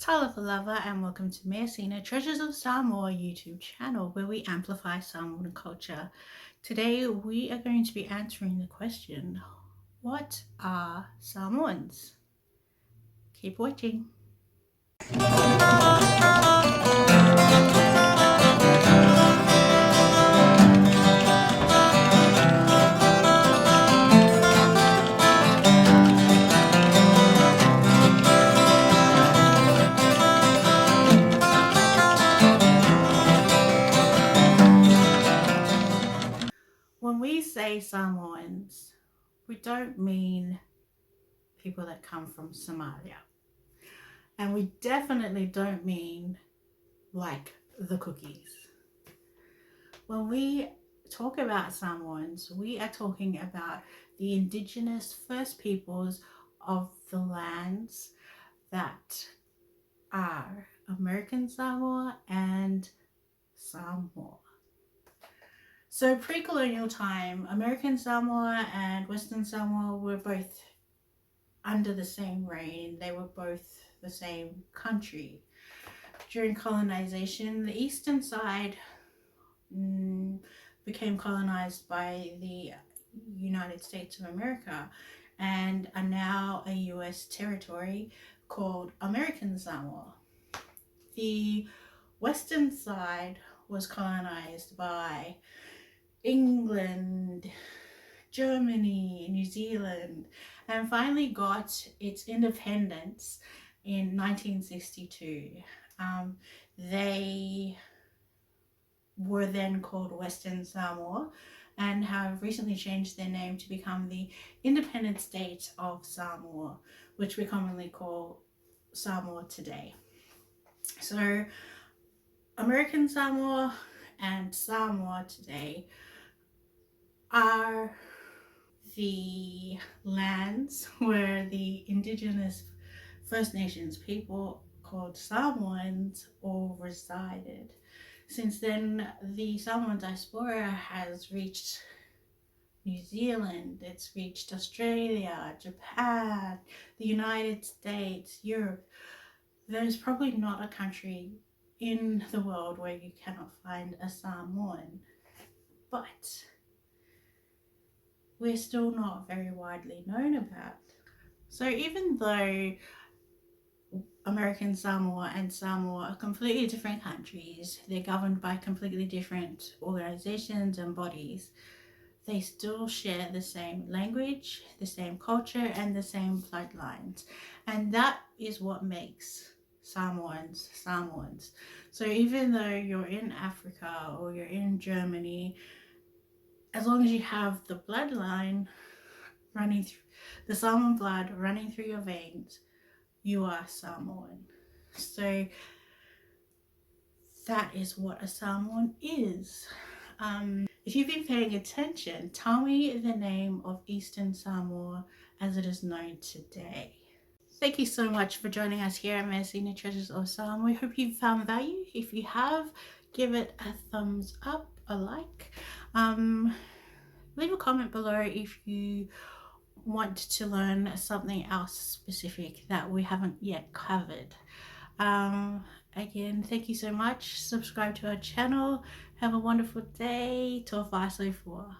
Talofa lover, and welcome to Measina, Treasures of Samoa YouTube channel, where we amplify Samoan culture. Today we are going to be answering the question, what are Samoans? Keep watching. When we say Samoans, we don't mean people that come from Somalia. And we definitely don't mean like the cookies. When we talk about Samoans, we are talking about the indigenous first peoples of the lands that are American Samoa and Samoa. So pre-colonial time, American Samoa and Western Samoa were both under the same reign. They were both the same country. During colonization, the eastern side became colonized by the United States of America and are now a US territory called American Samoa. The western side was colonized by England, Germany, New Zealand, and finally got its independence in 1962. They were then called Western Samoa and have recently changed their name to become the independent state of Samoa, which we commonly call Samoa today. So American Samoa and Samoa today are the lands where the indigenous First Nations people called Samoans all resided. Since then, the Samoan diaspora has reached New Zealand, it's reached Australia, Japan, the United States, Europe. There's probably not a country in the world where you cannot find a Samoan, but we're still not very widely known about. So even though American Samoa and Samoa are completely different countries, they're governed by completely different organizations and bodies, they still share the same language, the same culture, and the same bloodlines. And that is what makes Samoans Samoans. So even though you're in Africa or you're in Germany, as long as you have the bloodline running through, the Samoan blood running through your veins, you are Samoan. So that is what a Samoan is. If you've been paying attention, tell me the name of Eastern Samoa as it is known today. Thank you so much for joining us here at Measina, Treasures of Samoa. We hope you found value. If you have, give it a thumbs up, a like. Leave a comment below if you want to learn something else specific that we haven't yet covered. Again, thank you so much. Subscribe to our channel. Have a wonderful day. Tō whāsau fua.